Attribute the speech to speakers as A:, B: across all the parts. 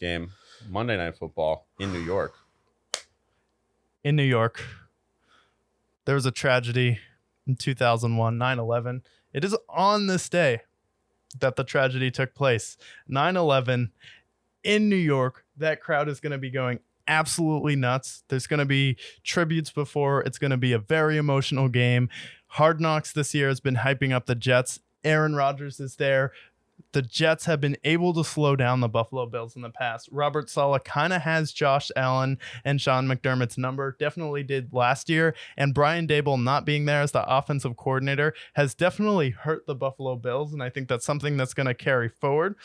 A: game, Monday Night Football in New York.
B: In New York, there was a tragedy in 2001, 9/11. It is on this day that the tragedy took place. 9/11 in New York. That crowd is going to be going absolutely nuts. There's going to be tributes before. It's going to be a very emotional game. Hard Knocks this year has been hyping up the Jets. Aaron Rodgers is there. The Jets have been able to slow down the Buffalo Bills in the past. Robert Saleh kind of has Josh Allen and Sean McDermott's number, definitely did last year. And Brian Daboll not being there as the offensive coordinator has definitely hurt the Buffalo Bills. And I think that's something that's going to carry forward.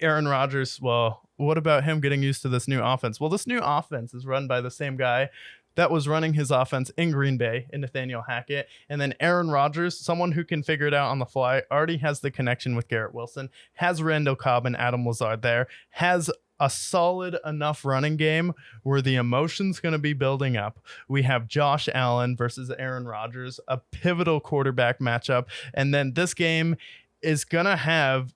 B: Aaron Rodgers, well, what about him getting used to this new offense? Well, this new offense is run by the same guy that was running his offense in Green Bay, in Nathaniel Hackett. And then Aaron Rodgers, someone who can figure it out on the fly, already has the connection with Garrett Wilson, has Randall Cobb and Adam Lazard there, has a solid enough running game where the emotion's going to be building up. We have Josh Allen versus Aaron Rodgers, a pivotal quarterback matchup. And then this game is going to have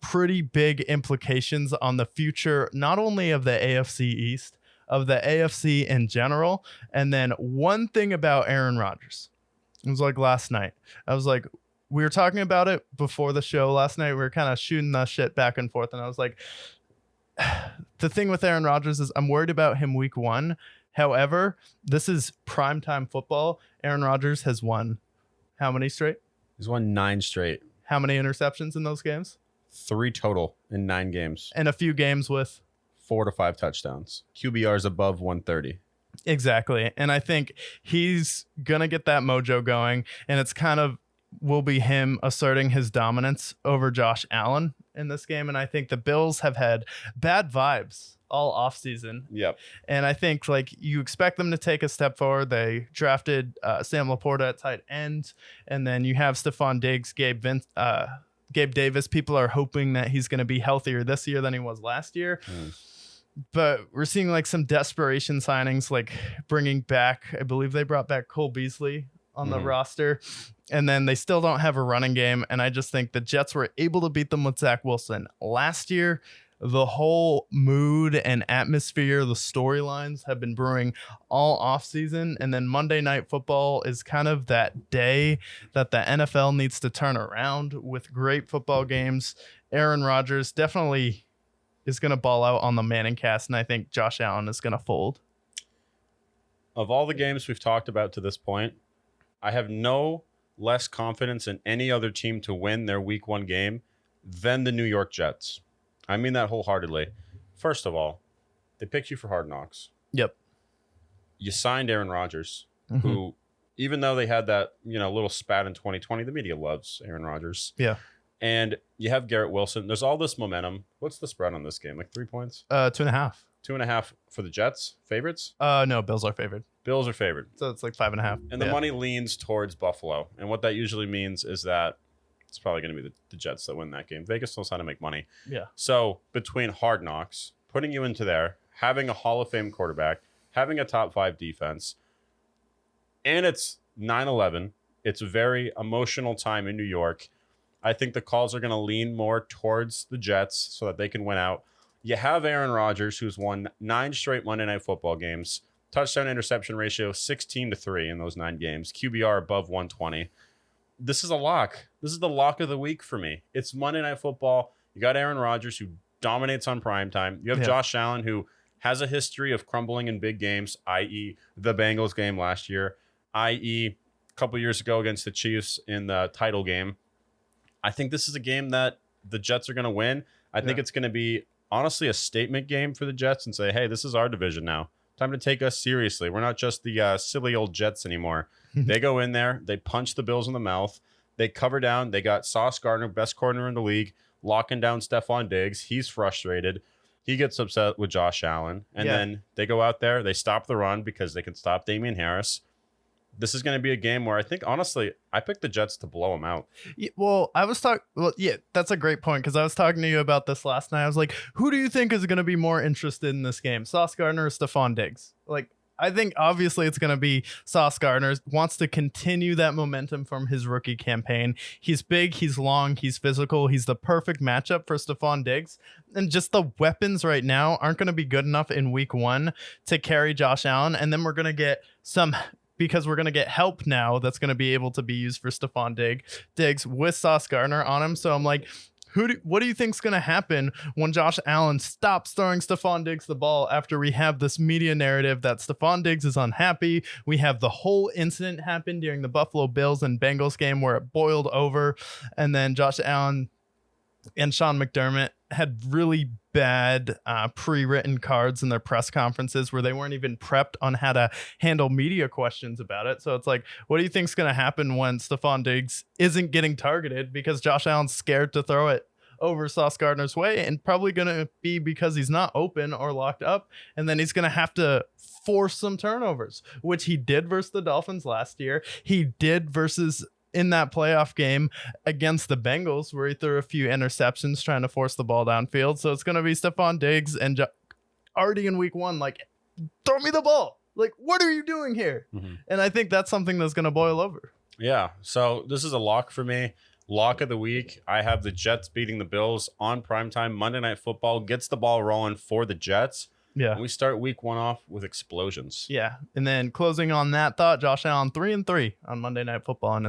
B: pretty big implications on the future, not only of the AFC East, of the AFC in general. And then one thing about Aaron Rodgers, it was like last night. I was like, we were talking about it before the show last night. We were kind of shooting the shit back and forth. And I was like, the thing with Aaron Rodgers is I'm worried about him week 1. However, this is primetime football. Aaron Rodgers has won how many straight?
A: He's won 9 straight.
B: How many interceptions in those games?
A: 3 total in 9 games.
B: And a few games with
A: 4 to 5 touchdowns. QBR is above 130.
B: Exactly. And I think he's going to get that mojo going. And it's kind of will be him asserting his dominance over Josh Allen in this game. And I think the Bills have had bad vibes all offseason.
A: Yep.
B: And I think like you expect them to take a step forward. They drafted Sam Laporta at tight end. And then you have Stephon Diggs, Gabe Davis. People are hoping that he's going to be healthier this year than he was last year. But we're seeing like some desperation signings, like bringing back, I believe they brought back Cole Beasley on the roster. And then they still don't have a running game. And I just think the Jets were able to beat them with Zach Wilson. Last year, the whole mood and atmosphere, the storylines have been brewing all offseason. And then Monday Night Football is kind of that day that the NFL needs to turn around with great football games. Aaron Rodgers definitely is going to ball out on the Manning cast, and I think Josh Allen is going to fold.
A: Of all the games we've talked about to this point, I have no less confidence in any other team to win their week 1 game than the New York Jets. I mean that wholeheartedly. First of all, they picked you for Hard Knocks.
B: Yep.
A: You signed Aaron Rodgers, who, even though they had that little spat in 2020, the media loves Aaron Rodgers.
B: Yeah.
A: And you have Garrett Wilson. There's all this momentum. What's the spread on this game? Like 3 points?
B: 2.5.
A: 2.5 for the Jets. Favorites?
B: No, Bills are favored.
A: Bills are favored.
B: So it's like 5.5.
A: And the money leans towards Buffalo. And what that usually means is that it's probably going to be the Jets that win that game. Vegas knows how to make money.
B: Yeah.
A: So between Hard Knocks, putting you into there, having a Hall of Fame quarterback, having a top 5 defense, and it's 9/11. It's a very emotional time in New York. I think the calls are going to lean more towards the Jets so that they can win out. You have Aaron Rodgers, who's won 9 straight Monday Night Football games. Touchdown interception ratio 16-3 in those 9 games. QBR above 120. This is a lock. This is the lock of the week for me. It's Monday Night Football. You got Aaron Rodgers, who dominates on primetime. You have Josh Allen, who has a history of crumbling in big games, i.e. the Bengals game last year, i.e. a couple years ago against the Chiefs in the title game. I think this is a game that the Jets are going to win. I think it's going to be, honestly, a statement game for the Jets and say, hey, this is our division now. Time to take us seriously. We're not just the silly old Jets anymore. They go in there. They punch the Bills in the mouth. They cover down. They got Sauce Gardner, best corner in the league, locking down Stephon Diggs. He's frustrated. He gets upset with Josh Allen. And then they go out there. They stop the run because they can stop Damian Harris. This is going to be a game where I think, honestly, I picked the Jets to blow them out.
B: Yeah, well, I was talking. Well, yeah, that's a great point because I was talking to you about this last night. I was like, who do you think is going to be more interested in this game, Sauce Gardner or Stephon Diggs? Like, I think obviously it's going to be Sauce Gardner. Wants to continue that momentum from his rookie campaign. He's big, he's long, he's physical. He's the perfect matchup for Stephon Diggs. And just the weapons right now aren't going to be good enough in week 1 to carry Josh Allen. And then we're going to get because we're going to get help now that's going to be able to be used for Stephon Diggs with Sauce Gardner on him. So I'm like, what do you think's going to happen when Josh Allen stops throwing Stephon Diggs the ball after we have this media narrative that Stephon Diggs is unhappy? We have the whole incident happen during the Buffalo Bills and Bengals game where it boiled over, and then Josh Allen and Sean McDermott had really bad pre-written cards in their press conferences where they weren't even prepped on how to handle media questions about it. So it's like, what do you think's going to happen when Stephon Diggs isn't getting targeted because Josh Allen's scared to throw it over Sauce Gardner's way, and probably going to be because he's not open or locked up, and then he's going to have to force some turnovers, which he did versus the Dolphins last year. He did versus in that playoff game against the Bengals where he threw a few interceptions trying to force the ball downfield. So it's going to be Stephon Diggs and already in week 1, like, throw me the ball. Like, what are you doing here? Mm-hmm. And I think that's something that's going to boil over.
A: Yeah. So this is a lock for me. Lock of the week. I have the Jets beating the Bills on primetime. Monday Night Football gets the ball rolling for the Jets.
B: Yeah.
A: And we start week 1 off with explosions.
B: Yeah. And then closing on that thought, Josh Allen 3-3 on Monday Night Football in his